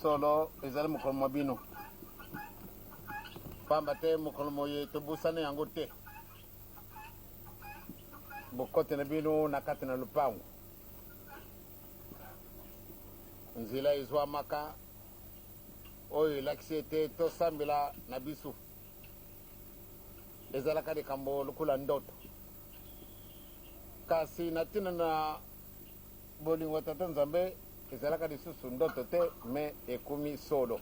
solo ezali mokolo mobino pamba te mokolo moye tobusane yango te bokote na bino na kati na lupango nzela ezwamaka oyo elakisi ete tosambela na biso ezalaka likambo lokola ndoto kasi na ntina na bolingo tata nzambe ezalaka lisusu ndoto te me ekomi solo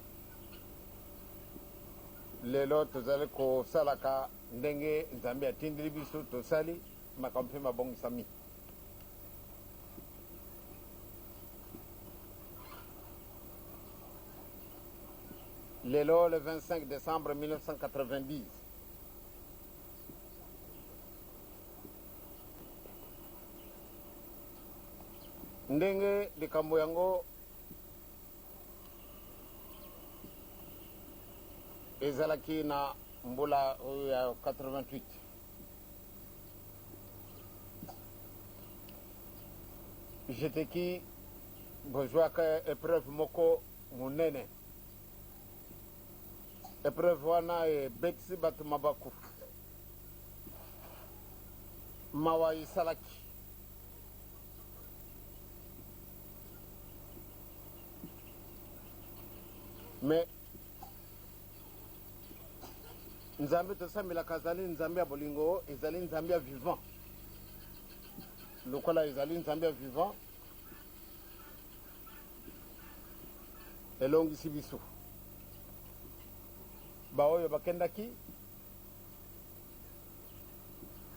lelo tozali kosalaka ndenge nzambe atindili biso tosali makambo mpe mabongisami lelo le 25 décembre 1990 ndenge likambo yango ezalaki na mbula oyo ya 88 jeteki bozwaka épreuve moko munene épreuve wana ebetisi bato mabaku mawa esalaki mais nzambe tosambelaka azali nzambe ya bolingo ezali nzambe ya vivant lokola ezali nzambe ya vivant elongisi biso baoyo bakendaki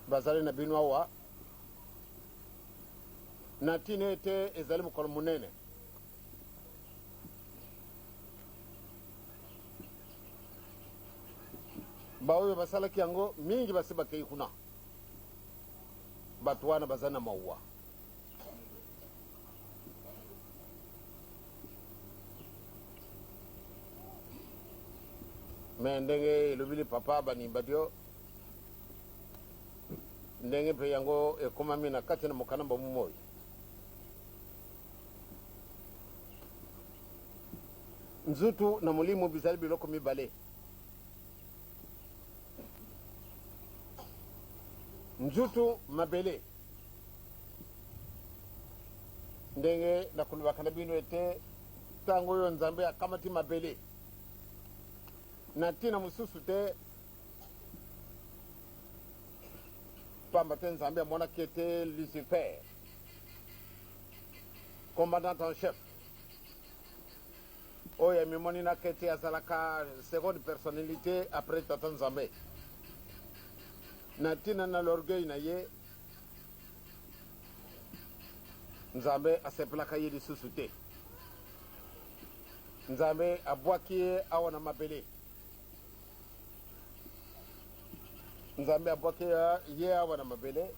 bazali na bino awa na ntina ete ezali mokolo munene baoyo basalaki yango mingi basi bakei kuna bato wana baza na mauwa me ndenge elobili papa banimba dio ndenge mpe yango ekomami na kati na mokana bamu moi nzutu na molimo bizali biloko mibale nzutu mabele ndenge nakulubaka na bino ete ntango oyo nzambe akamati mabele na ntina mosusu te pamba te nzambe amonaki ete Lucifer commandant en chef oyo amimonaki ete azalaka seconde personnalité après tata nzambe na ntina na l'orgueil na ye nzambe asepelaka ye lisusu te nzambe abwaki ye awa na mabele nzambe abwaki ye awa na mabele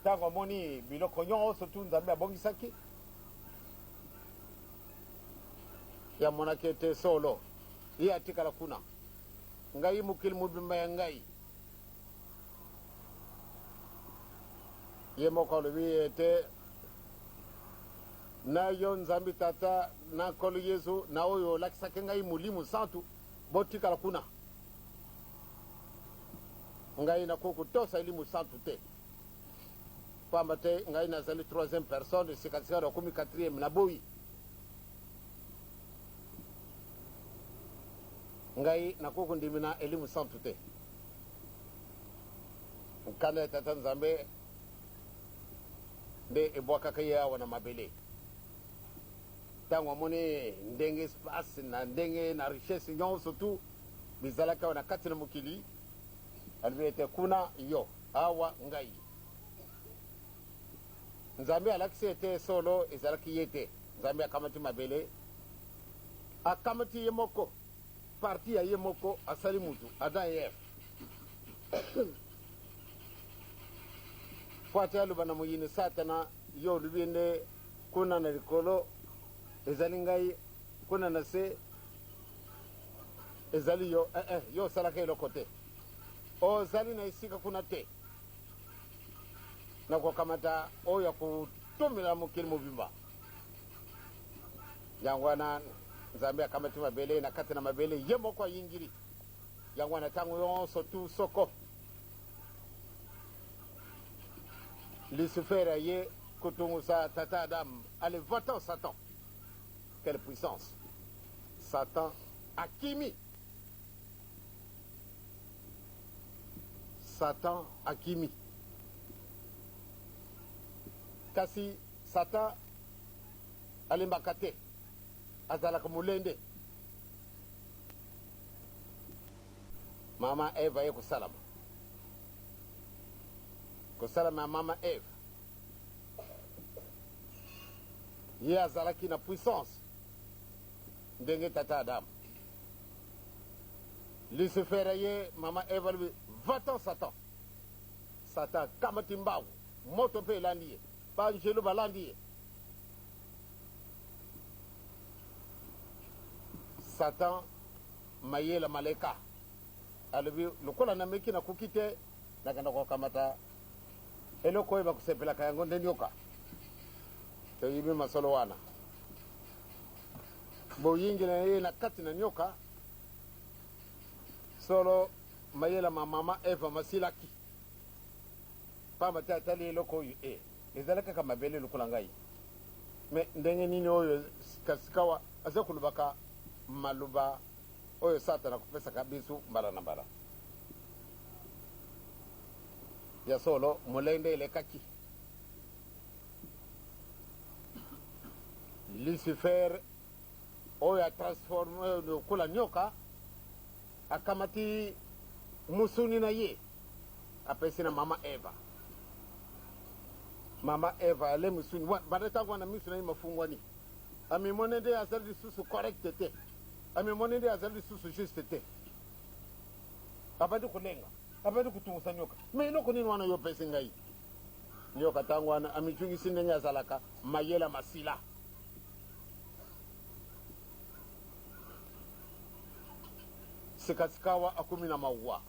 ntango amoni biloko nyonso tu nzambe abongisaki yamonaki ete solo ye atikala kuna ngai mokili mobimba ya ngai ye moko alobi ete na yo nzambe tata na nkolo yesu na oyo olakisaki ngai molimo santu botikala kuna ngai nakoki kotosa elimu santu te pamba te ngai nazali 3e personne sikasikaka nakomi 4e na boyi ngai nakoki kondimi na elimu santu te nkanda ya tata nzambe nde ebwakaka ye awa na mabele ntango amoni ndenge espace na ndenge na richesse nyonso tu bizalaki awa na kati na mokili alobi ete kuna yo awa ngai nzambe alakisi ete solo ezalaki ye te nzambe akamati mabele akamati ye moko parti ya ye moko asali mutu Adam et Eve po ate aloba na moyini satana yo olobi nde kuna na likolo ezali ngai kuna na se ezali yo yo osalaka eloko te ozali na esika kuna te na kokamata oyo akotomela mokili mobimba yango wana nzambe akamati mabele na kati na mabele ye moko ayingiri yango na ntango nyonso tu soko Lucifer aye kotungusa tata Adam allez va-t'en Satan. Quelle puissance. Satan akimi. Satan akimi. Kasi Satan alimbakate azalaka mulende mama Eva ye kusalama ya mama Eva ye azalaki na puissance ndenge tata Adam. Lucifer ye mama Eva lui va-t'en Satan. Satan kamati mbawu moto mpe elandi ye banjelu balandi ye. Satan mayela malaika alobi lokola na meki na kukite nakenda kokamata eloko eba kusepelaka yango nde nyoka toyibi masolo wana boyingi na ye na kati na nyoka solo mayela mama Eva masilaki pamba te atali eloko oyo ezalaka kaka mabele lokola ngai me ndenge nini oyo kasikawa aza kulubaka maluba oyo Satana kupesaka biso mbala na mbala ya solo mulende elekaki. Lucifer oyo atransforme kula nyoka akamati musuni na ye apesi na mama Eva. Mama Eva ale musuni banatangwa na misu na ye mafungwani amimone nde azali lisusu correcte te amimone nde azali lisusu juste te abandi kulenga abandi kutungusa nyoka me eloko nini wana yo pesi ngai nyoka tango wana amichungisi ndenge azalaka mayela masila sikasikawa akumi na maua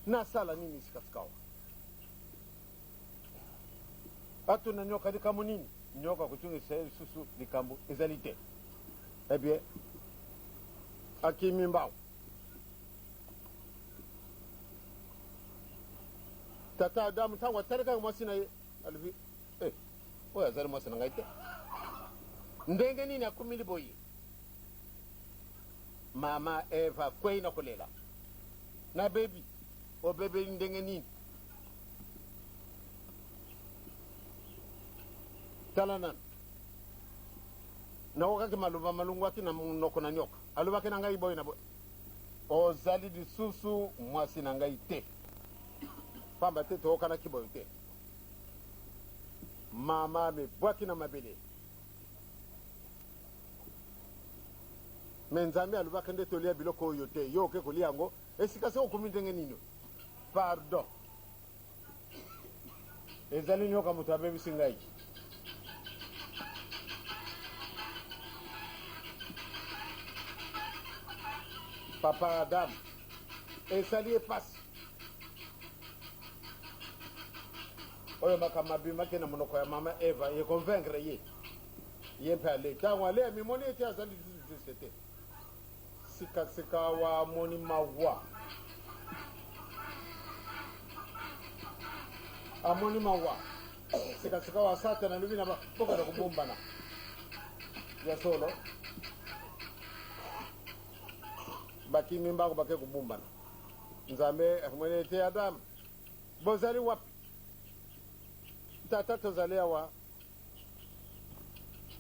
nasala nini sikasikawa atu na nyoka likambo nini nyoka kuchungisa lisusu likambo ezali te ebie akimi mbawu tata Adamu tango atareka mwasi na ye alivi oyo azali mwasi na ngai te ndenge nini akumili boyi mama Eva kwei na kulela na bebi o bebe ndenge nini tala nani na wakaki maluba malungu aki na munoko na nyoka alubaki na ngai boyi na boyi ozali lisusu mwasi na ngai te pamba te tookana kiboyo te mama mebwaki na mabele me nzambe alobaki nde tolia biloko oyo te yo oke kolia yango esika se okumi ndenge nini pardon ezali nyoka moto abebisi ngai papa Adam esali epasi oyo makama bimaki na monoko ya mama Eva ye convaincre ye mpe ale ntango ale amimoni ete azali juste te sikasika wa moni mawa amoni mawa sikasika wa Satana lubi na boka na kubombana ya solo baki mimba ko bake kubombana nzambe amoni ete Adam bozali wapi tata tozali awa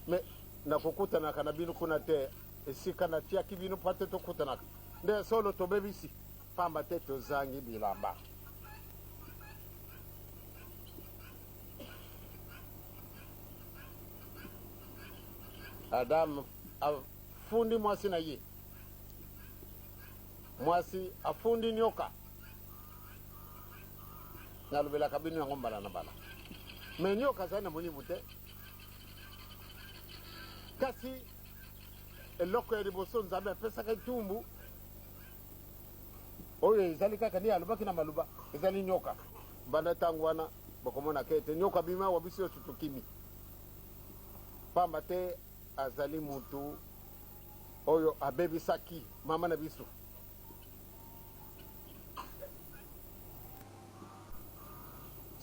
me nakokutanaka na bino kuna te esika natiaki bino mpo te tokutanaka nde solo tobebisi pamba te tozangi bilamba Adamu afundi mwasi na ye mwasi afundi nyoka nalobelaka bino yango mbala na mbala me nyoka azali na molimo te kasi eloko ya liboso nzambe apesaka etumbu oyo ezali kaka nde alobaki na maluba ezali nyoka banda ntango wana bokomonaka ete nyoka bima wa biso nyonso tokimi pamba te azali mutu oyo abebisaki mama na biso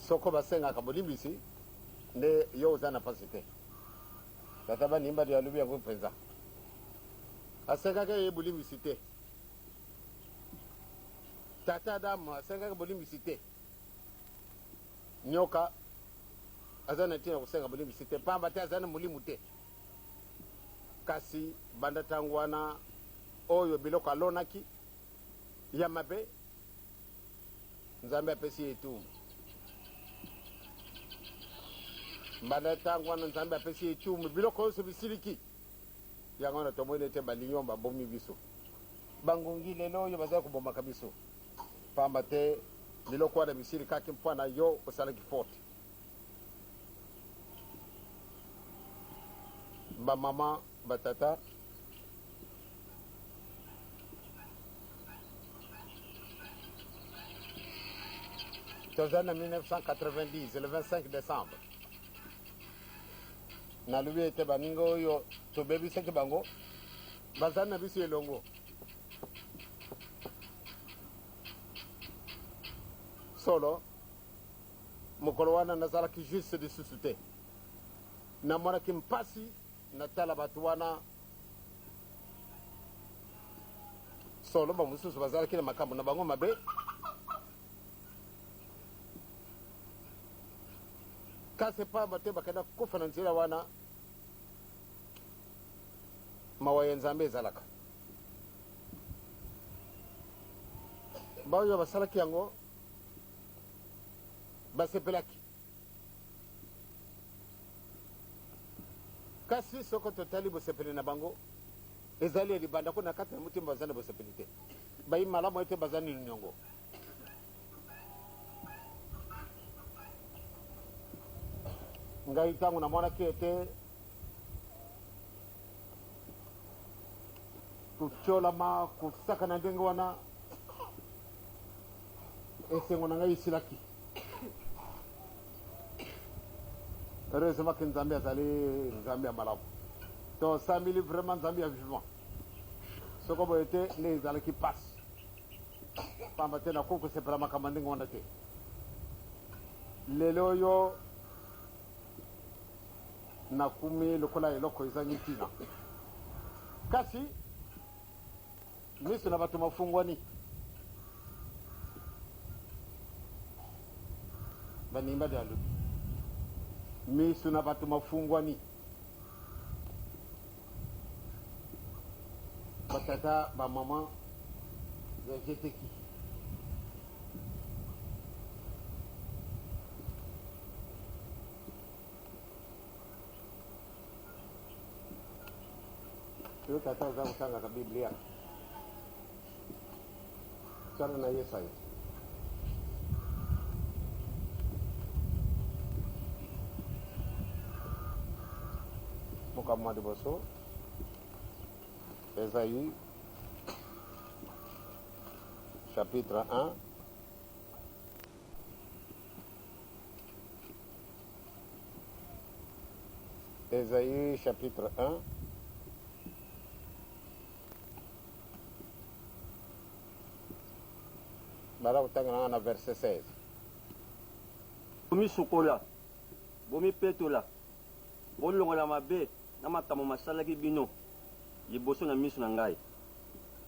soko basengaka bolimbisi nde yo oza na mpasi te tata banimba de alobi yango mpenza asengaki ye bolimbisi te tata adamu asengaki bolimbisi te nyoka aza na ntina kosenga bolimbisi te pamba te aza na molimo te kasi banda ntango wana oyo biloko alonaki ya mabe nzambe apesi ye etumbu banda ntango wana nzambe apesi ye etumbu biloko nyonso bisiliki yango wana tomoni ete balinyo babomi biso bangungi lelo oyo bazali kobomaka biso pamba te biloko wana bisilikaki mpo na yo osalaki forte bamama batata toza na 1990 le 25 décembre nalobi ete baninga oyo tobebisaki bango bazali na biso elongo solo mokolo wana nazalaki juste lisusu te namonaki mpasi natala bato wana solo bamosusu bazalaki na makambo na bango mabe kasi pamba te bakenda kokufa na nzela wana mawa ya nzambe ezalaka baoyo basalaki yango basepelaki kasi soko totali bosepeli na bango ezali libanda ko na kati na mutima baza na bosepeli te bayi malamu ete baza ni nyongo ngai ntango namonaki ete kutiolama kosaka na ndenge wana esengo na ngai esilaki heureusement ke nzambe azali nzambe ya malamu to osambeli vraiment nzambe ya vivant soko boye te nde ezalaki pasi pamba te nakoki kosepela makambo ndenge wana te lelo oyo nakumi lokola eloko ezangi ntina kasi miso na bato mafungwani banimba de alobi miso na bato mafungwani batata bamama yajeteki yo tata oza kotangaka biblia tala na yesaya mokamwa liboso Esaïe chapitre 1 Esaïe chapitre 1 bala kotangana na verset 16 bomi sukola bomi petola bolongola mabe na makambo masalaki bino liboso na miso na ngai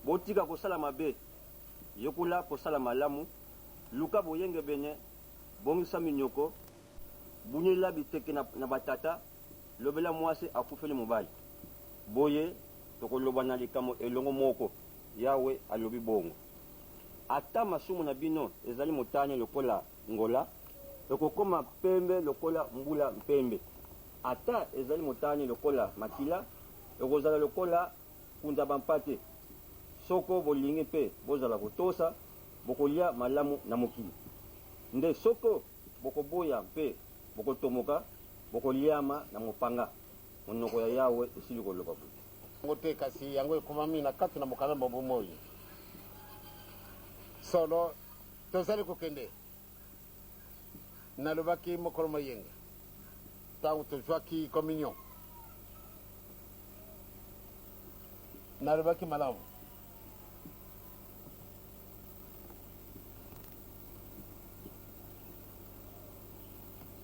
botika kosala mabe yokola kosala malamu luka boyenge bene bongisa minyoko bunyela biteke na batata lobela mwasi akufeli mobali boye tokoloba na likambo elongo moko yawe alobi bongo ata masumu na bino ezali motane lokola ngola ekokoma pembe lokola mbula mpembe ata ezali motane lokola makila ekozala lokola kunda bampate soko bolingi mpe bozala kotosa bokolia malamu na mokili nde soko bokoboya mpe bokotomoka bokoliama na mopanga monoko ya yawe esili koloba boye yango te kasi yango ekomami na kati na mokanda bomoi solo tozali kokende nalobaki mokolo moyenga ntango tozwaki communion nalobaki malamu.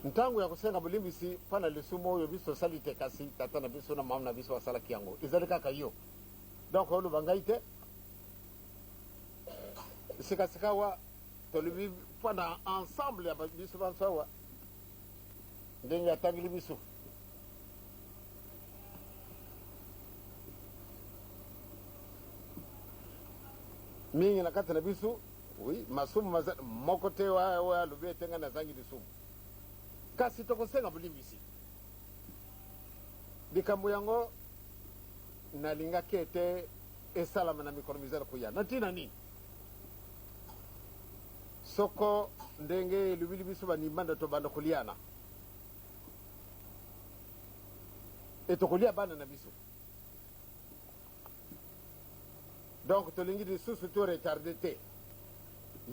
Ntangu ya kusenga bulimbisi pana lisumo oyo biso salite kasi tata na biso na mama na biso wasalaki yango ezali kaka yo. Donc olu bangai te sikasikawa tolibi pana ensemble ya biso bansawa ndenge atangili biso. Mingi na kati na biso oui masumu moko te wa lubi tenga na zangi lisumu kasi tokosenga bulimbisi likambo yango nalingaki ete esalama na mikolo mizali koya na ntina nini soko ndenge elubili biso banimanda tobanda koliana etokolia bana na biso donc tolingi lisusu to retarde te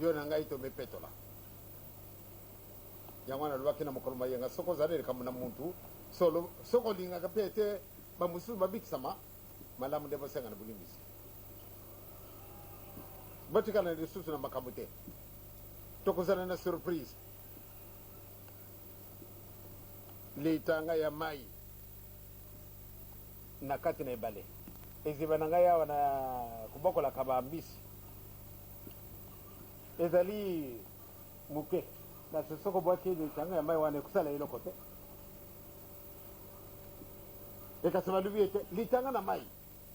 yo na ngai tomepetola yango nalobaki na mokolo mayenga soko ozali likambo na muntu solo soko olingaka mpe ete bamosusu babikisama malamu nde bosenga na bulimbisi botikala na lisusu na makambo te tokozala na surprise litanga ya mai na kati na ebale eziba na ngai awa na kobokolaka bambisi ezali moke kasi soko bwaki litanga ya mai wana ekusala eloko te ekasi balubi ete litanga na mai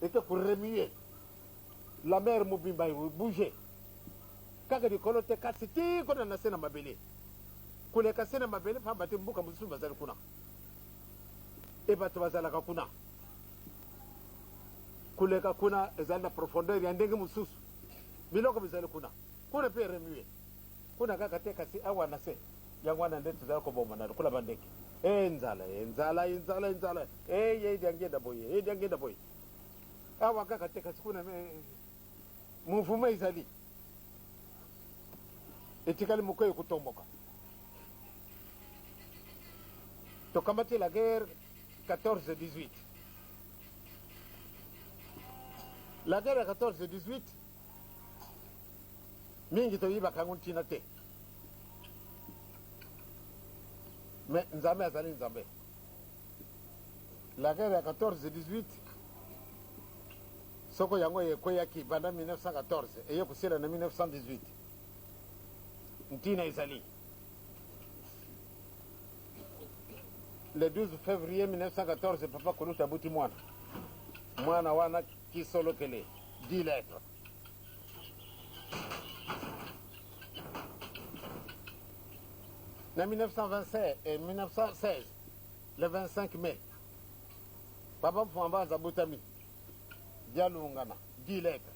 ete kuremie la mer mobimba bouge kaka likolo te kasi ti kona na se na mabele kuleka se na mabele pamba te mbuka mosusu bazali kuna e bato bazalaka kuna kuleka kuna ezali na profondeur ya ndenge mosusu biloko bizali kuna kuna mpe remue kuna kaka te kasi awa na se yango wana nde tozali koboma na lokola bandeke enzala ediangenda boye awa kaka te kasi kuna mouvement ezali etikali moko ekotomboka tokamati la guerre 14-18 la guerre ya 14-18 mingi toyibaka yango ntina te mais nzambe azali nzambe. La guerre ya 14-18 soko yango ekweyaki banda 1914 eye kusila na 1918 ntina ezali le 12 février 1914 papa kuluta buti mwana wana kisolokele 10 lettres na 1926 et 1916 le 25 mai papa mfambaza butami dialungana 10 lettres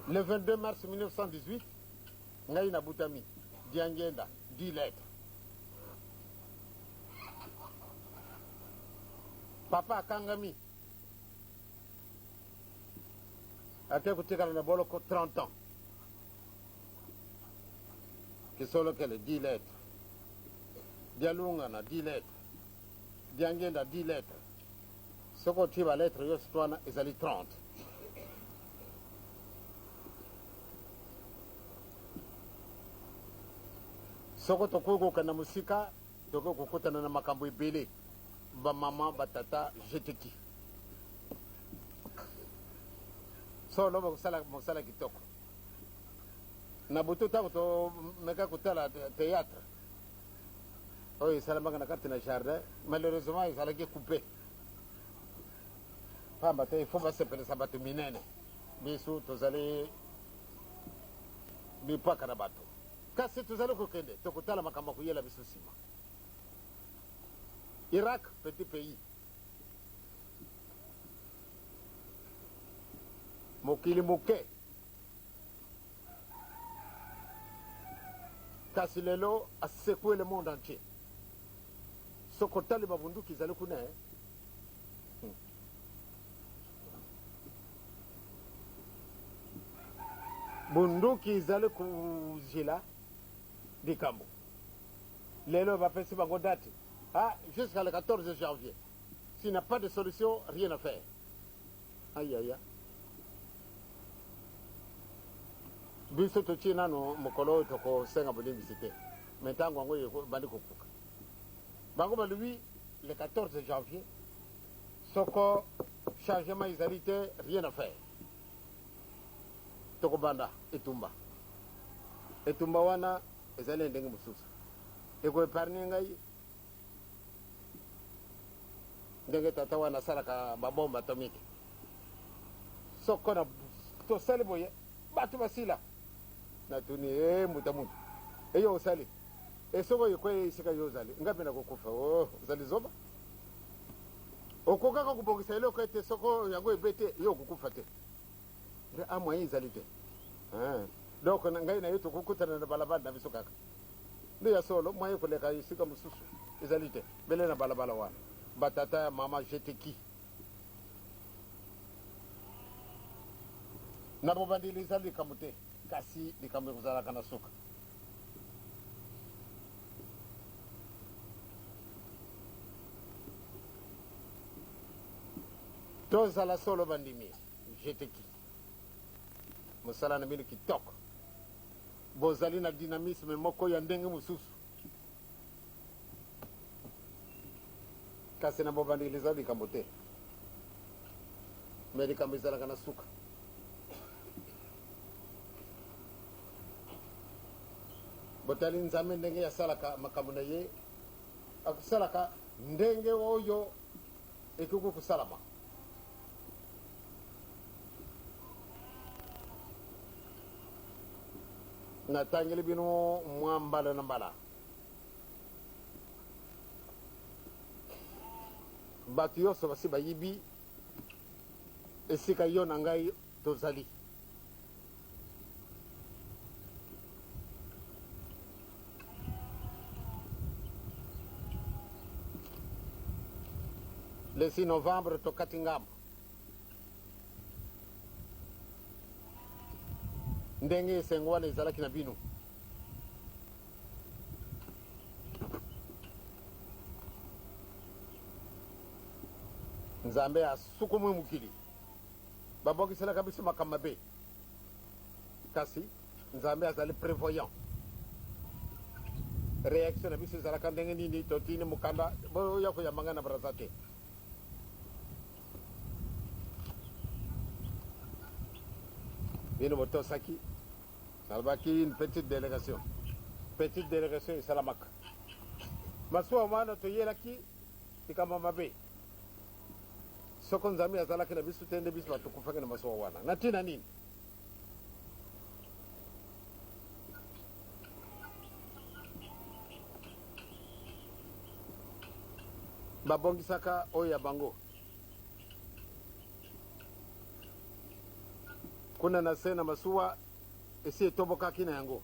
le 22 mars 1918 ngai na butami diangenda 10 lettres papa akangami ate kutikala na boloko 30 ans kisolokele 10 lettres dialungana 10 lettres diangenda 10 lettres soko tiba lettre yose twana ezali 30 soko tokokoka na musika tokokokutana na makambo ebele bamama batata jeteki so loba kusala mosala kitoko na butu ntango tomeka kotala théâtre oyo esalamaka na kati na jardin malheureusement ezalaki coupe pamba te ifo basepelisa bato minene biso tozali bipaka na bato kasi tozali kokende tokotala makambo akuyela biso nsima Irak petit pays mokili moke kasi lelo asekue le monde entier soko tali babunduki ezali kuna bunduki ezali kuzila likambo lelo bapesi bango date Ah, jusqu'à le 14 janvier. S'il n'y a pas de solution, rien à faire. Aïe, aïe, aïe. Biso to china no mokolo to ko senga bode visiter. Maintenant ngo ye bandi ko puka. Bango balui le 14 janvier. Soko changement isalité, rien à faire. Toko banda etumba. Etumba wana ezale ndenge mususu. Eko epargne ngai ndenge tata wana salaka babomba atomike. Soko na to sali boye batu basila. Na tuni mutamuntu. Eyo usali. Esoko yekwe isika yozali. Ngapi na kukufa. Oh, uzali zoba. Okokaka kubongisa ile kwete soko yango ebete yo kukufa te. Nde amwa izali te. Donc ngai na yetu kukutana na balabala na biso kaka. Nde ya solo mwaye kuleka isika mususu izali te. Bele na balabala wana. Batata mama jeteki. Na bobandi lizali kamute. Kasi likamwe kuzala kana suka. Toza la solo bandimi. Jeteki. Musala na mini kitoko. Bozali na dynamisme moko ya ndenge mususu. Kasi na bobandi lizali kamute. Medika mizala kana suka. Botali nzame ndenge ya salaka makamuna ye akusalaka ndenge oyo ekuku kusalama natangeli bino mwambala na mbala batu yoso basi bayibi esika yo na ngai tozali le 6 novembre tokati ngambo ndenge esengo wana ezalaki na bino nzambe asukumwe mukili babokiselaka biso makambo mabe kasi nzambe azali prévoyant réaction na biso ezalaka ndenge nini totini mukanda boya koyambanga na baraza te bino botosaki salbaki une petite délégation esalamaka masuwa wana toyelaki likambo mabe soko nzambe azalaki na biso te nde biso batukufaki na masuwa wana na ntina nini babongisaka oyo ya bango kuna na se na masuwa esi etobokaki na yango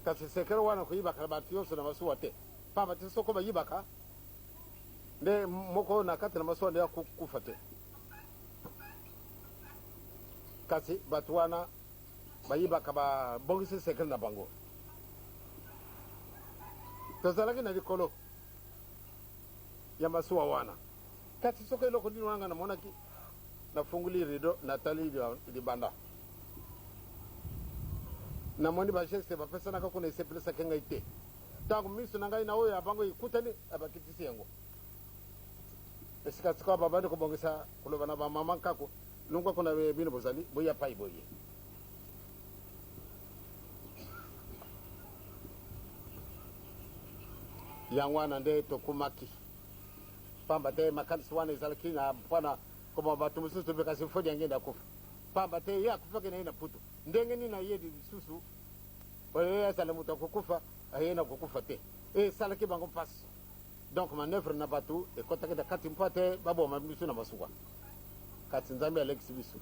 kasi sekere wana kuyibaka na batu yonso na masuwa te pamba te soko bayibaka nde moko na kati na masuwa nde akukufa te kasi batu wana bayibaka babongisi sekere na bango tozalaki na likolo ya masuwa wana kati soko eloko ndini wanga namonaki nafunguli rido natali libanda namoni bageste bapesanaka kuna esepelesaki ngai te ntango miso na ngai na oyo abango ekutani abakitisi yango esika sikoyo babandi kobongisa koloba na bamama nkako longwa kuna bino bozali boya pai boye yango wana nde tokumaki pamba te makanisi wana ezalaki na mpona koma bato mosusu tobekasi mfodi yange ndakufa pamba te ye akufaki na ye na putu ndenge nini aye lisusu oyo azala moto akokufa aye na kokufa te esalaki bango mpasi donc manœuvre na bato ekotaki na kati mpo te baboma biso na masuwa kati nzambe alekisi biso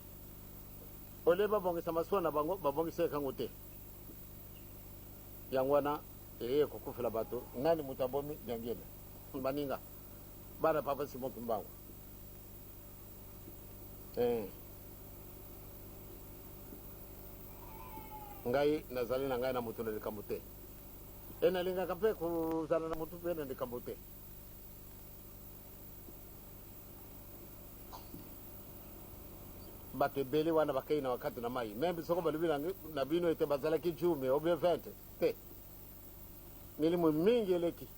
ole babongisa masuwa na bango babongisa ekango te yango wana eye kokufela bato nani moto abomi nyangena baninga bana papa simoki mbango ngai nazali na ngai na moto na likambo te enalinga kape kuzala na mutu pene ndikambote bato ebele wana bakei na wakati na mai membi soko balobi na bino ete bazalaki 10 ou bien 20 te milimo mingi eleki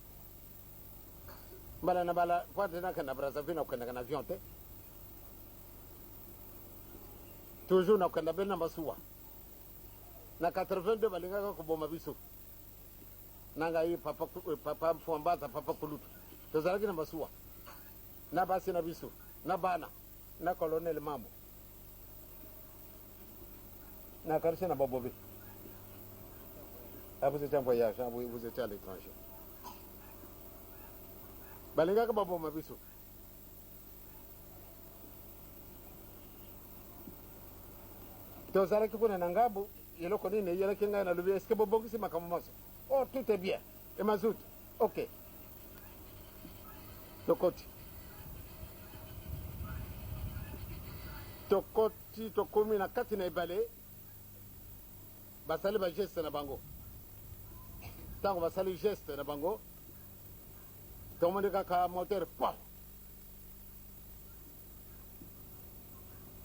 mbala na bala po ate nakenda Brazzaville nakendaka na avion te toujours nakenda bele na masuwa na 82 balingaka koboma biso nangai papa mfuambaza papa kulutu tozalaki na masuwa na basi na biso na bana na colonel mambo na karshe na bobobe. Ah, vous étiez en voyage, hein, vous étiez à l'étranger. Balingaka babo mabiso. Tozalaki kuna na ngabu yeloko nini yelaki ngai na lubi est-ce que bobongisi makambo maso. Oh, tout est bien. Et mazout. OK. Tokoti. Tokoti tokomi na kati na ebale. Basali ba geste na bango. Tango basali geste na bango. Tomoni kaka moteur pa.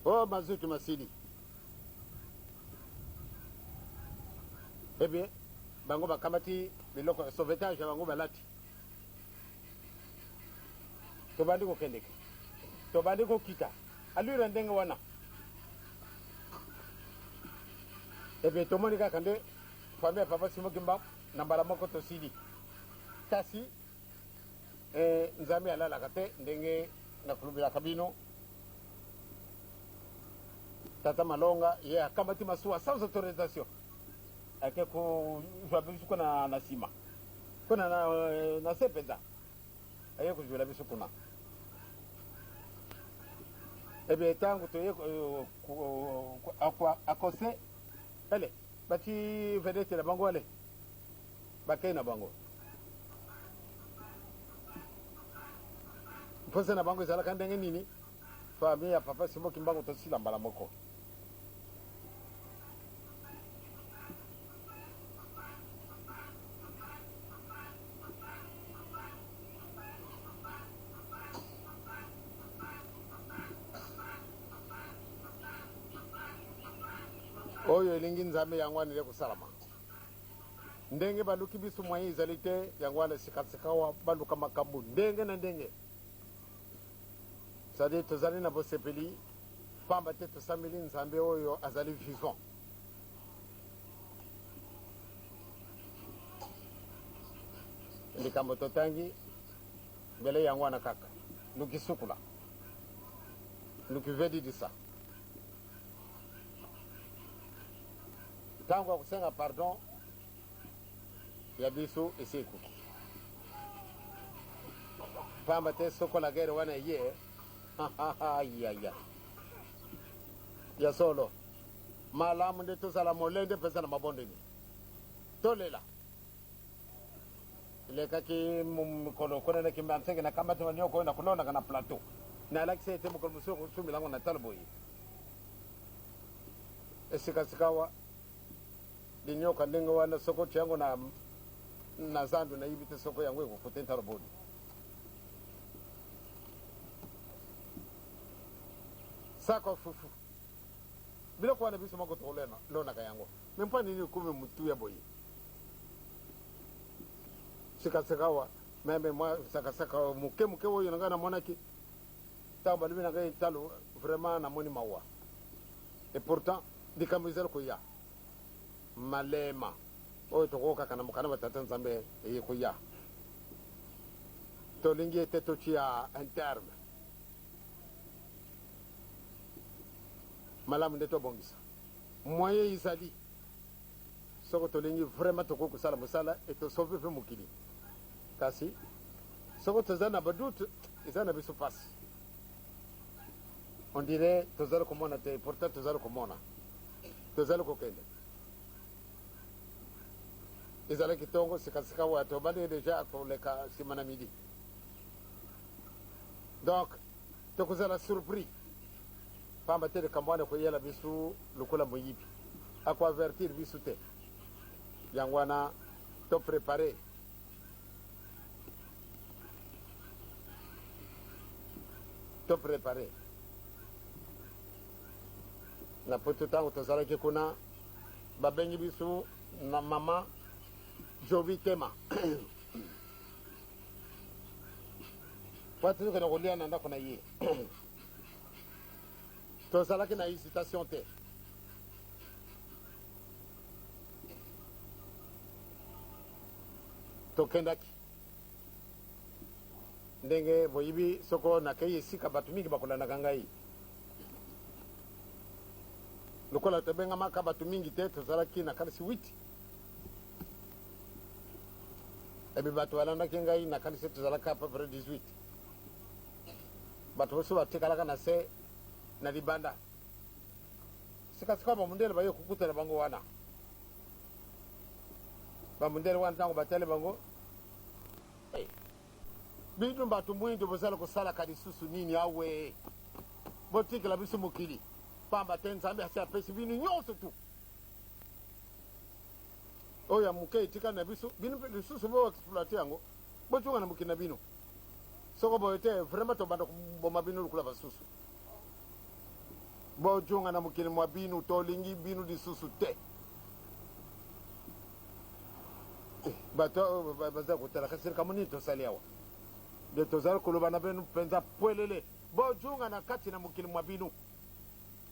Oh, mazutu masili. Eh bien, bango bakamati biloko sauvetage bango balati. Tobandi ko kendeke. Tobandi ko kita. Alura ndenge wana. Eh bien, tomoni kaka nde famille papa simo kimba na mbala moko tosili. Kasi nzambe alalaka te ndenge na kulubila kabino tata malonga ye akamati masuwa sans autorisation ake ko jwa bisu kuna na sima kuna na sepeza aye ko jwa bisu kuna ebe tangu to ye akwa akose ele bati vedete la bango ale bakay na bango pose na bango ezala kandenge nini famille ya papa simo kimbango tosila mbala moko oyo elingi nzambe yangwanile kusalama ndenge baluki biso mwayi ezali te yangwana sikasikawa baluka makambo ndenge na ndenge c'est-à-dire tozali na bosepeli pamba te tosambeli nzambe oyo azali vivant likambo totangi mbele yangwana kaka luki sukula luki vedidisa tango ya kusenga pardon ya biso esi ekuki pamba te soko la guerre wana ye ya ya solo malamu nde tozala molende mpenza na mabondeli tolela lekaki mokolo konenaki mbansenge na kambati manioko oyo na kulonaka na plateau nalakisi ete mokolo mosusu kosumilango na talo boye esikasikawa linyoka ndenge wana soko tiango na zandu na yibite soko yango ekokuta ntalo boni sako fufu biloko wana biso moko tolonaka yango me mpo nini kume mutu ya boye sikasikawa meme mwa sakasaka muke oyo nanga namonaki ntango balobi na ngai talo vraiment namoni mawa et pourtant likambo ezali koya malema oyo tokokaka na mokana batata nzambe eye koya tolingi ete totia un terme malamu nde tobongisa moyen ezali soko tolingi vraiment tokoki kosala mosala e tosauve mpe mokili kasi soko toza na badute eza na biso pasi on dirait tozali komona te pourtant tozali komona tozali kokende ezalaki ntongo sikasika wa tobandi deja koleka nsima na midi donc tokozala surpris pamba te likambo wana koyela biso lokola moyibi akoavertir biso te yango wana to préparé. To préparé. Na poto tango tozalaki kuna babengi biso na mama Jovi Tema. Pati tokende kolia na ndako na ye. Tozalaki na hésitation te. Tokendaki ndenge boyibi soko nakei esika bato mingi bakolandaka ngai lokola tobengamaka bato mingi te tozalaki na kalisi 8 ebi bato balandaki ngai na kalisi tozalaka à peu près 18 bato boso batikalaka na se na libanda sikasika bamundele baye kokutela bango wana bamundele wana ntango batele bango bino bato mwindo bozala kosalaka lisusu nini awe botikela biso mokili pamba te nzambe asi apesi bino nyonso tu oyo ya moke etika na biso bino mpe lisusu boexploite yango botunga na mokili na bino soko boyo te vraiment tobanda koboma bino lokula basusu bojunga na mokili mwa bino tolingi bino lisusu te bato baza kotalaka sirika monini tosali awa de tozali koloba na bino mpenza pwelele bojunga na kati na mokili mwa bino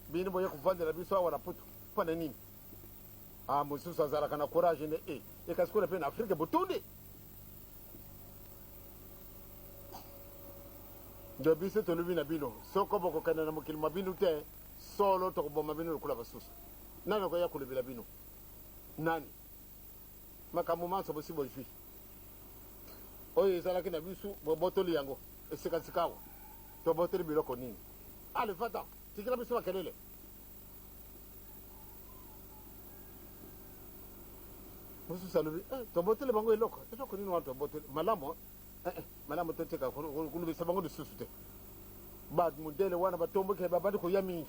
bino boye kovandela biso awa na putu mpona nini mosusu azalaka na courage ne ekasi kuna mpe na afrike botunde nde biso tolobi na bino soko bokokende na mokili mwa bino te solo tokoboma bino lokula basusu nani okoya kolobela bino nani makambo manso bosi bozwi oyo ezalaki na biso bobotoli yango esikasika awa tobotoli biloko nini ale fata tikila biso makelele mosusu alobi tobotoli bango eloko nini wana tobotoli malamu malamu totika kolobisa bango lisusu te bamundele wana batomboki babandi koya mingi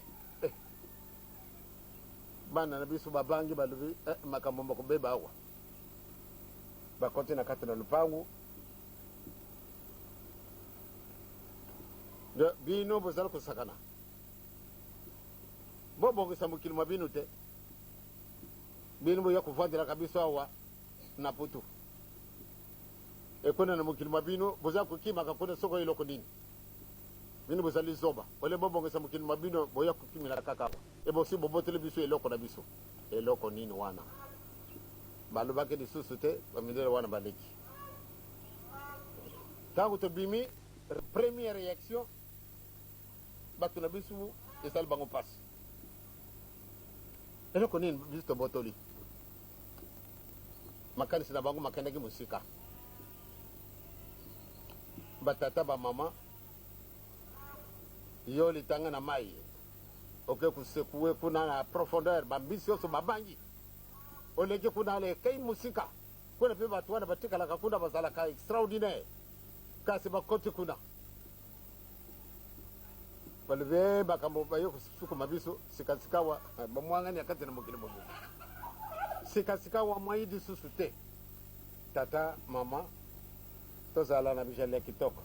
bana na biso babangi balobi makambo bakobeba awa bakonti na kati na lupangu bino bozala kosakana bobongisa mokili mwa bino te bino boya kovandelaka biso awa na putu ekuna na mokili mwa bino bozala kokimaka kuna soko eloko nini bino bozali zoba ole bobongisa mokili mwa bino boya kokimela kaka awa ebosi boboteli biso eloko na biso eloko nini wana balobaki lisusu te bamindele wana baleki ntango tobimi première réaction bato na biso esali bango mpasi eloko nini biso tobotoli makanisi na bango makendaki mosika batata bamama yo litanga na mai oke kusekue kuna na profondeur bambisi nyonso babangi oleki kuna lekei mosika kuna mpe bato wana batikalaka kuna bazalaka extraordinaire kasi bakoti kuna balobi makambo baye kosukuma biso sikasikawa bamwangani ya kati na mokili mobu sikasikawa mwai lisusu te tata mama tozala na bijali ya kitoko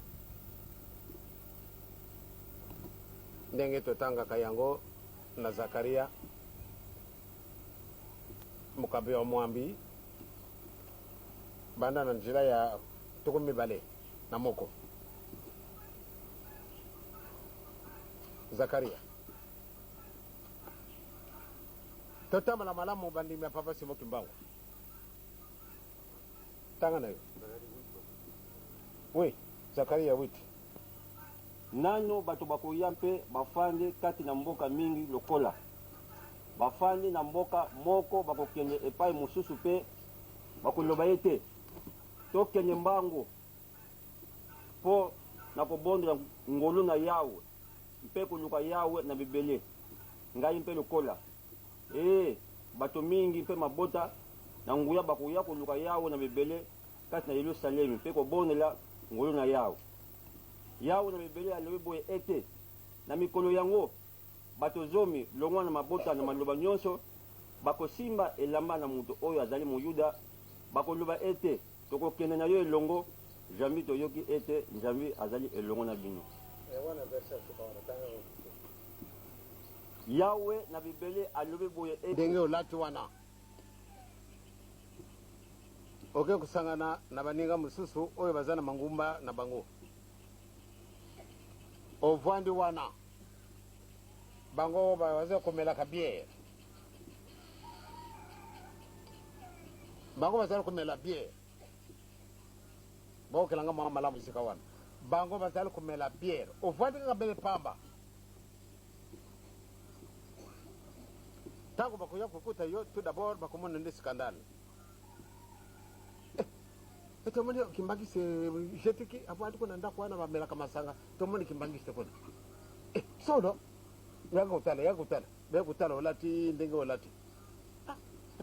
ndenge totangaka yango na Zakaria mokambi wa mwambi banda na nzela ya tuku mibale na moko Zakaria totambala malamu bandimi ya papa Simo Kimbangu tanga na yo oui Zakaria 8 nano bato bakoya mpe bafandi kati na mboka mingi lokola bafandi na mboka moko bakokende epai mosusu mpe bakoloba ye te tokende mbango mpo na kobondela ngolu na yawe mpe koluka yawe na bibele ngai mpe lokola bato mingi mpe mabota na nguya bakoya koluka yawe na bibele kati na Yerusalemi mpe kobondela ngolu na yawe yawe na bibele alobi boye ete na mikolo yango bato zomi longwa na mabota na maloba nyonso bakosimba elamba na moto oyo azali moyuda bakoloba ete tokokende na yo elongo jambi toyoki ete nzambe azali elongo na bino yawe na bibele alobi boye ndenge olati wana oke kusangana na baninga mosusu oyo baza na mangumba na bango ovwandi wana bango baza komelaka biere bango bazali komela biere baokelanga mwa malamu esika wana bango bazali komela biere ovwandi kaka bele pamba ntango bakoya kokuta yo tout d'abord bakomona nde scandale tomoni kimbangisi jetiki avwandi kuna ndako wana bamelaka masanga tomoni kimbangisi kuna sono yanga utala olati ndenge olati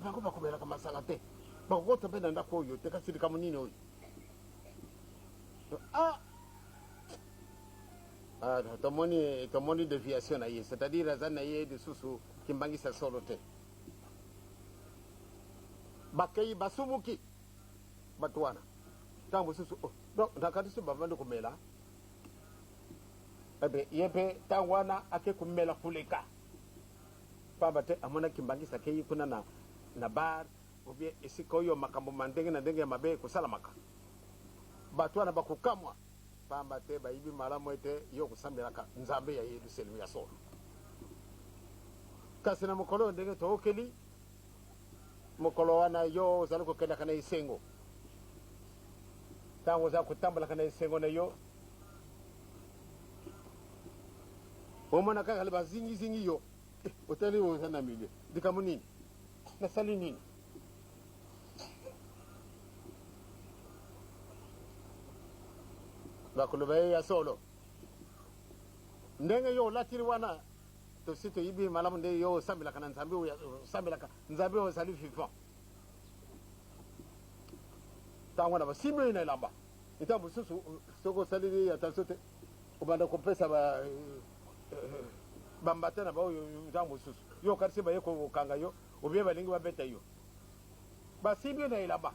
bango bakomelaka masanga te bakokota mpe na ndako oyo te kasi likambo nini oyo tomoni déviation na ye c'est-à-dire aza na ye lisusu kimbangisa solo te bakei basumuki bato wana ntango mosusu nakati so bavandi komela ebe ye mpe ntango wana ake komela koleka pamba te amona kimbangisa akei kuna na bar obie esika oyo makambo mandenge na ndenge ya mabe ekosalamaka bato wana bakokamwa pamba te bayibi malamu ete yo kosambelaka nzambe ya yerusalemu ya solo kasi na mokolo ndenge tookeli mokolo wana yo ozali kokendaka na esengo ntango ozali kotambolaka na esengo na yo omona kaka bazingizingi yo otali oza na milie likambo nini nasali nini bakoloba ye ya solo ndenge yo olatiri wana tosi toyibi malamu nde yo osambelaka na nzambe osambelaka nzambe oyo ozali vivant ntango wana basimbi oyo na elamba ntango mosusu soki osalili attention te obanda kopesa bambata na baoyo ntango mosusu yo okatisi baye kokanga yo obie balingi babeta yo basimbi oyo na elamba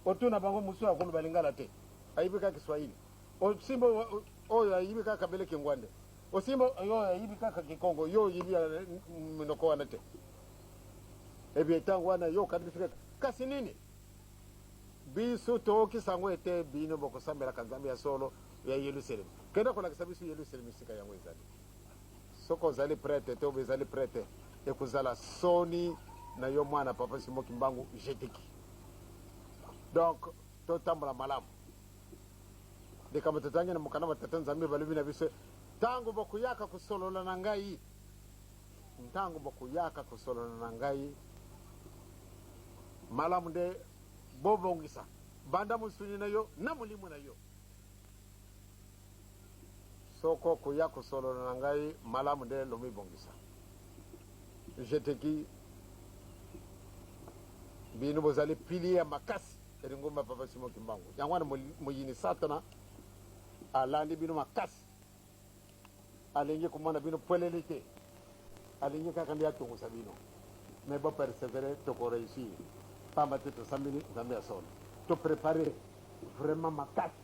otuna bango mosusu akolo balingala te ayibi kaka kiswahili osimba oyo ayibi kaka bele kingwande osimba oyo ayibi kaka kikongo yo yibi minoko wana te ebie ntango wana yo okatifika kasi nini biso tookisango ete bino bokosambelaka nzambe ya solo ya yerusalemu kende kolakisa biso yerusalemu esika yango ezali soki ozali prete te obe ezali prete ekozala soni na yo mwana papa simoki mbangu jetiki donc totambola malamu likambo totangi na mokanda batata nzambe balobi na biso ntango bokuyaka kosolola na ngai ntango bokuyaka kosolola na ngai malamu nde bobongisa banda mosuni na yo na molimo na yo soko koya kosolola na ngai malamu nde lomibongisa jeteki bino bozali pili ya makasi elingomba papa simoki mbangu yango wana moyini satana alandi bino makasi alingi komona bino pweleli te alingi kaka nde atungusa bino mais bopersevere tokoreusir pamba te tosambeli nzambe ya solo toprépare vraiment makasi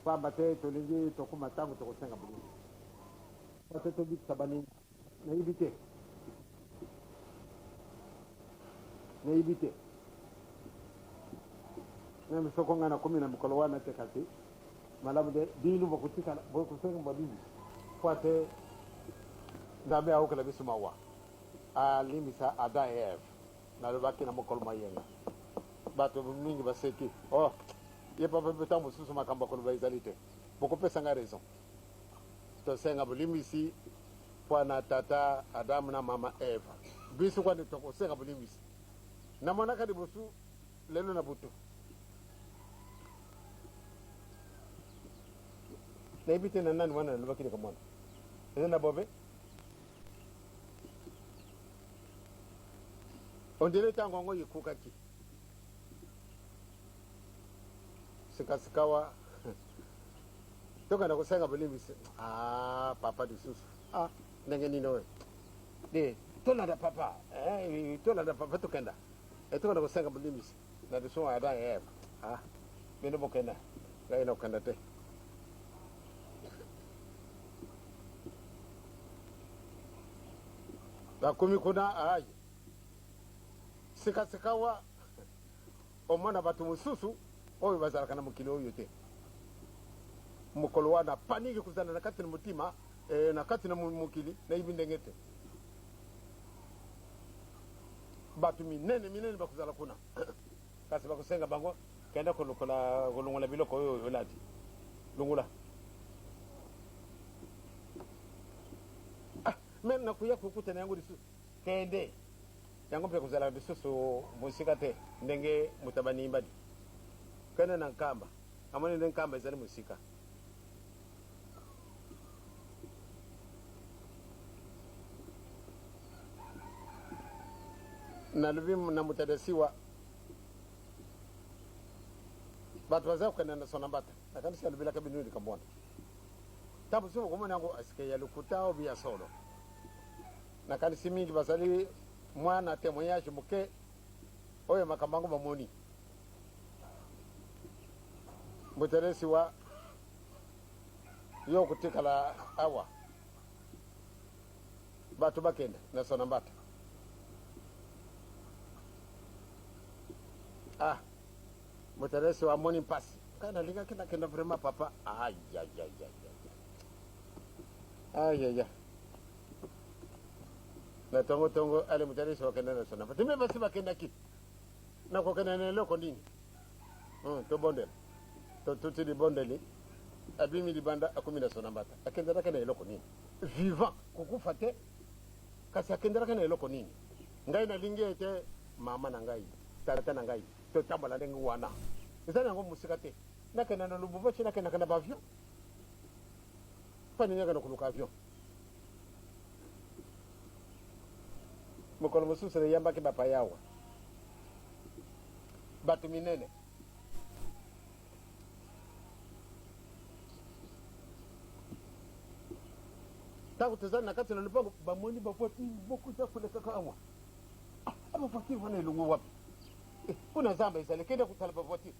pamba te tolingi tokuma ntango tokosenga bolimo pate tobikisa baninga nayibi te meme soko ngai nakomi na mokolo wana te kasi malamu de bino bokosenga babibi po ate nzambe aokela biso mawa alimbisa ada eve nalobaki na mokolo mayenga bato mingi baseki ye papa mpe ntango mosusu makambo akoloba ezali te bokopesa ngai raison tosenga bolimbisi mpo na tata adamu na mama eva biso kwani tokosenga bolimbisi namonaka liboso lelo na butu nayebi te na nani wana nalobaki leka mwana eza na bobe ondele ntango yango ekukaki sikasikawa tokenda kosenga bolimbisi papa lisusu ndenge nini oyo de tolanda papa tolanda papa tokenda etokenda kosenga bulimisi na diso ada bino bokenda ngai na kenda te bakomi kuna sikasikawa omwana batu mususu oyo bazalaka na mokili oyo te mokolo wana paniki kuzana na kati na mutima na kati na mokili na ibi ndenge te batu minene bakuzala kuna kasi bakusenga bango kenda kolongola biloko oyo olati lungula men nakuya kukutana yango lisusu kende yango mpe kuzala lisusu musika te ndenge mutabani imbadi kende na nkamba amoni nde nkamba ezali musika nalobi na mutadasiwa batu baza kukenda na sona mbata nakanisi alobelaka binu likabona tabu sufu komona yango asike ya lukuta obi ya solo nakanisi mingi bazali mwana témoignage muke oyo makambango bamoni mutadasiwa yo kutikala awa batu bakenda na sona mbata muteresi wa moni pasi kana linga kenda vraiment papa ay na tongo ale muteresi wa kenda na sona fatime basi bakenda kit na ko kenda ne loko ndini to bondel to tuti di bondeli abimi di banda akumi na sona mbata akenda na loko nini vivant kukufa te kasi akenda na loko nini ngai na lingi ete mama na ngai tata na ngai to tambola ndenge wana ezali yango musika te nakenda na lububochi nakenda na bavion pani nyaka na kuluka avion mokolo mosusu na yambaki bapa yawa batu minene tangu tezali na kati na lupango bamoni bafoti bokuta kulekaka awa abafoti wana elungu wapi kuna zamba ezali kende kutala bavoti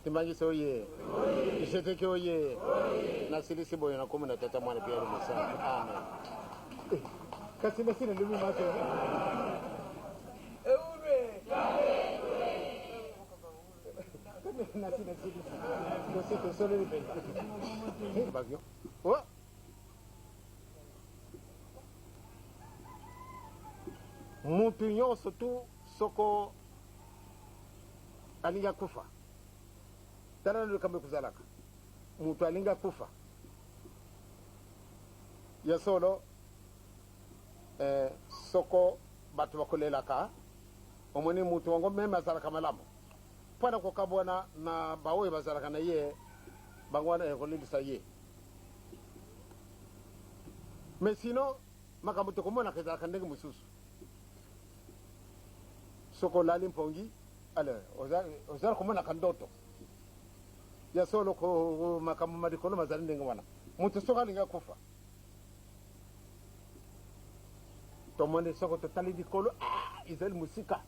timangise oye isheteke oye nasilisi boyo nakomo na tata mwana pia lumusaka amen kasi nasina lumi maso nasina silisi dosito solo lipe bagyo mutu nyonso tu soko alinga kufa tala ndo kambe kuzalaka mutu alinga kufa ya solo soko batu bakolelaka omoni mutu wango meme azalaka malamu mpona kokabwana na baoyo bazalaka na ye bango wana ekolelisa ye mais sino makambo tokomonaka ezalaka ndenge mosusu soko lali mpongi ale ozala komonaka ndoto ya solo ko makambo madikolo mazali ndenge wana mutu soko alinga kufa tomoni soko totali dikolo ezali musika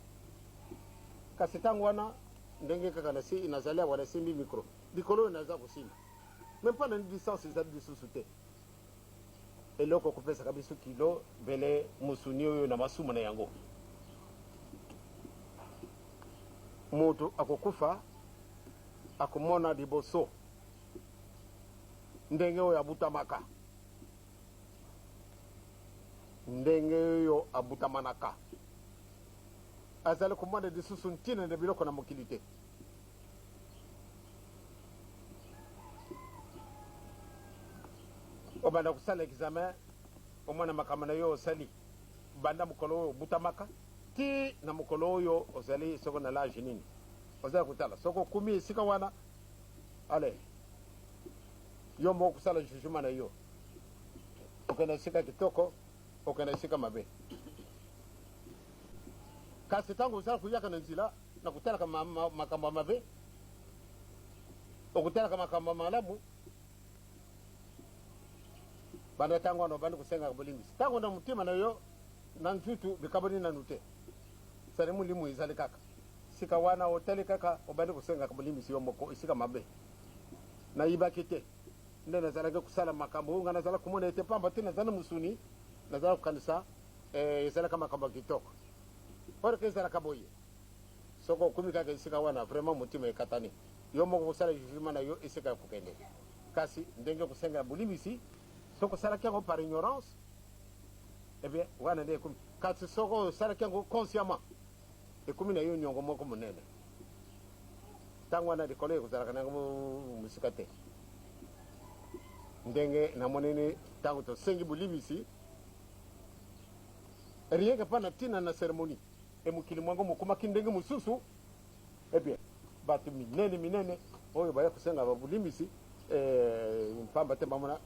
kasi ntango wana ndenge kaka na si inazali awa nasimbi mikro dikolo oyo naza kosimba me mpona ni distance ezali lisusu te eloko kopesaka biso kilo mbele musuni oyo na masumu na yango mutu akokufa akomona liboso ndenge oyo abutamaka ndenge oyo abutamanaka azali komona lisusu ntina na biloko na mokili te obanda kosala examen omona makambo na yo osali banda mokolo oyo obutamaka ti na mokolo oyo ozali soko na lage nini ozali kotala soko okumi esika wana ale yo moko kosala jugement na yo okenda esika kitoko okenda esika mabe kasi ntango ozala koyaka na nzela na kotalaka makambo ya mabe okotalaka makambo ya malamu banda tango no banda kusenga bulimbisi tango na mutima na yo na ntutu bikaboni na nute sare mulimu izali kaka sika wana hoteli kaka obanda kusenga bulimbisi yo moko isika mabe na ibakite nde nazalaka kusala makambo nga nazala kumona ete pamba te nazala musuni nazala kukanisa ezalaka makambo kitoko orke ezalaka boye soko kumi kaka isika wana vraiment mutima ekatani yo moko kusala jugement na yo isika kukende kasi ndenge kusenga bulimbisi soko sala kyango par ignorance bien wana nde kumi kasi soko sala kyango consciemment ekumi na yo nyongo moko munene tango wana likolo ekuzalaka nango musika te ndenge namoneni tango tosengi bulimbisi rien que pana tina na cérémonie emukili mwango mokumaki ndenge mosusu bien bato minene oyo baya kusenga babulimbisi mpamba te bamona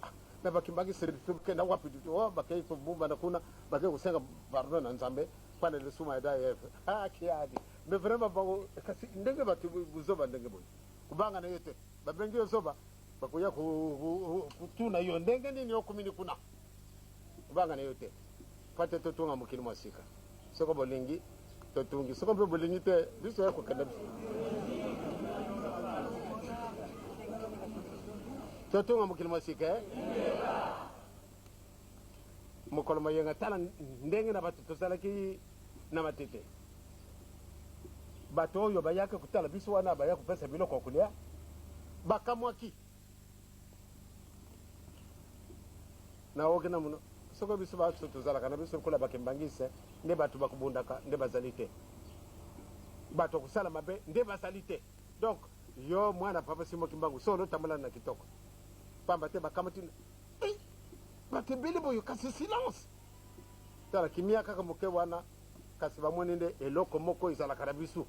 na bakimbaki service kenda wapi bakei kubumba na kuna bakei kusenga pardon na nzambe pana le suma da kiadi mais vraiment bango kasi ndenge batu buzoba ndenge boy kubanga na yote babengi yozoba bakuya kutuna yo ndenge nini yokumini kuna kubanga na yote pate totunga mukili mwasika soko bolingi totungi soko mpe bolingi te biso yako kenda biso totunga mukili mwasika mukolo mayenga tala ndenge na batu tozalaki na matete bato oyo bayaka kutala biso wana baya kupesa biloko kulia bakamwaki na ogena muno soko biso bato tozalaka na biso kula bakembangise nde bato bakubundaka nde bazali te bato kusala mabe nde bazali te donc yo mwana papa simo kimbangu solo tamala na kitoko pamba te bakamatina batebeli boyo kasi silence tala kimia kaka moke wana kasi bamoni nde eloko moko ezalaka na biso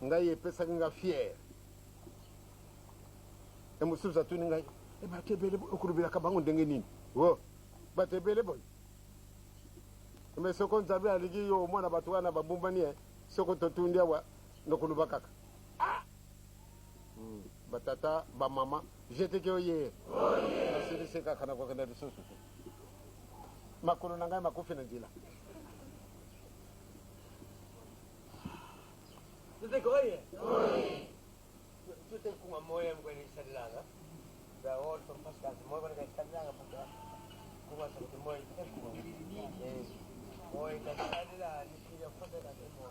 ngai epesaki nga fier emosusu atuni ngai batebele okulubelaka bango ndenge nini o batebele boyo me soko nzambe aligi yo mwana bato wana babumbani soko totundi awa nokuluba kaka batata bamama jeteke oye asilisi kaka na kwakenda lisusu makolo na ngai makufi na nzela Tuteko oye? Oye. Tuteko kunga moya mkweni isadilanga. Ba all from Pascal. Moya kwenye isadilanga paka. Kunga sakuti moya tuteko kunga. Moya isadilanga nikija kote na temo.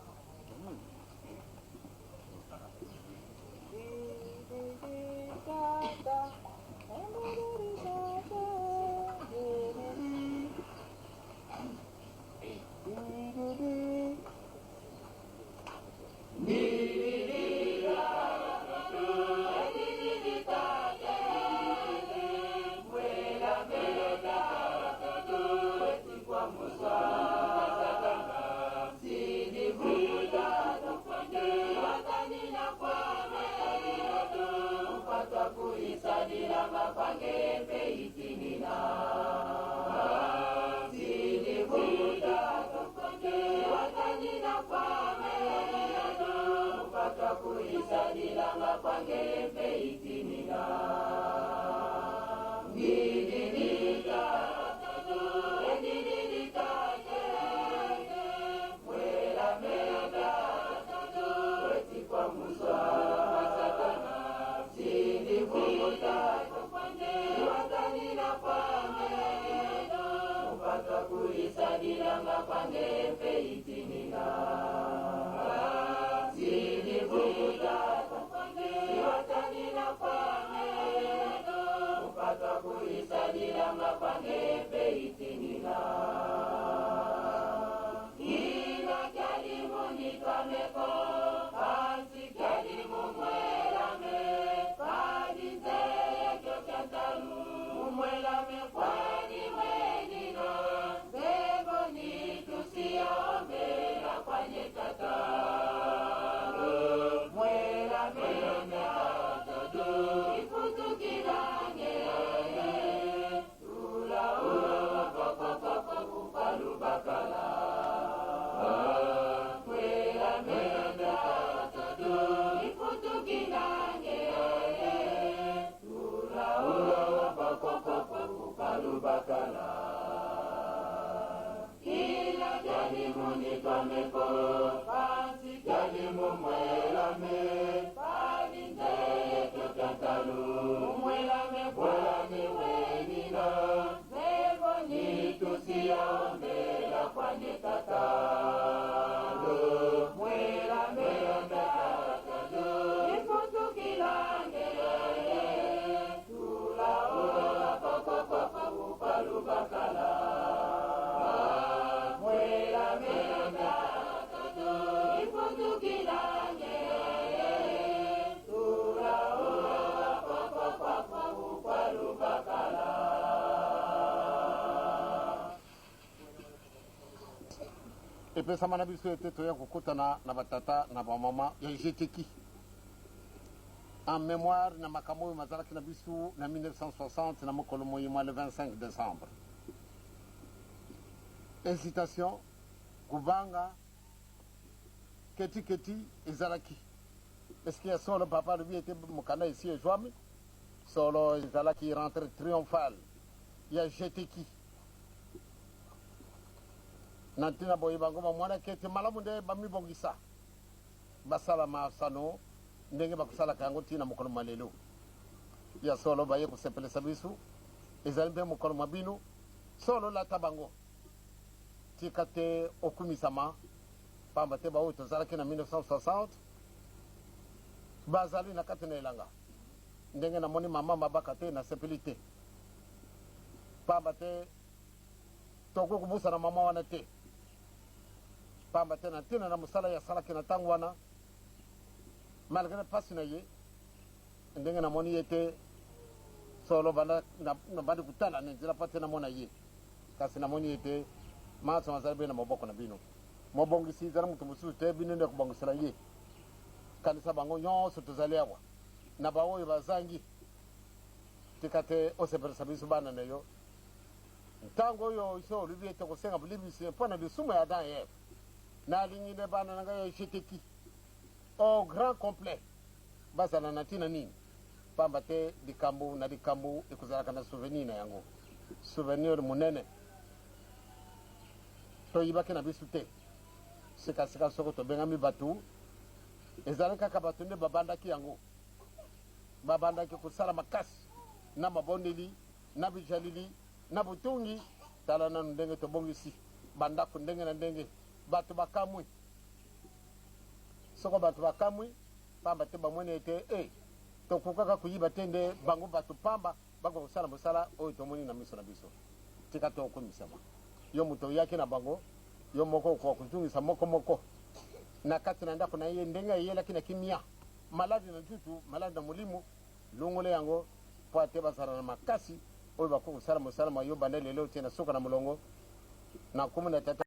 Mwela me kwani wenino, bebo ni tusio epe sama na biso ete toya kokutana na batata na bamama ya jeteki en mémoire na makambo oyo mazalaki na biso na 1960 na mokolo moyima le 25 décembre. Incitation kubanga keti ezalaki eske ya solo papa lobi ete mokanda esi ezwami solo ezalaki rentre triomphale ya jeteki na ntina boye bango bamwana kete malamu nde bamibongisa basala masano ndenge bakosalaka yango ntina mokolo mwa lelo ya solo baye kosepelisa biso ezali mpe mokolo mwa bino solo lata bango tika te okumisama pamba te baoyo tozalaki na 1960 bazali na kati na elanga ndenge namoni mama mabaka te nasepeli te pamba te tokoki kobusana mama wana te pamba te na ntina na mosala ya asalaki na ntango wana malgré mpasi na ye ndenge namoni ye te solo bandi kutala na nzela mpa te namona ye kasi namoni ye te maso azali mpe na maboko na bino mobongisi ezala moto mosusu te bino nde kobongisela ye kanisa bango nyonso tozali awa na baoyo bazangi tika te osepelisa biso bana na yo ntango oyo iso olobi ete kosenga bolibisi mpo na lisumu ya Adam et Eve nalingi nde bana na ngai ya jeteki au grand complet bazala na ntina nini pamba te likambo na likambo ekozalaka na souvenir na yango souvenir monene toyibaki na biso te sikasika soko tobengami bato ezali kaka bato nde babandaki yango babandaki kosala makasi na mabondeli na bijalili na butungi tala nanu ndenge tobongisi bandako ndenge na ndenge bato bakamwi soko bato bakamwi pamba te bamoni ete tokokaka koyiba te nde bango bato pamba bakokosala mosala oyo tomoni na miso na biso tika to okumisama yo moto oyaki na bango yo moko okoka kotungisa moko na kati na ndako na ye ndenge ayelaki na kimia maladi na ntutu maladi na molimo longole yango po ate bazala na makasi oyo bakokosala mosala mayo banda lelo te na soka na molongo na komona tata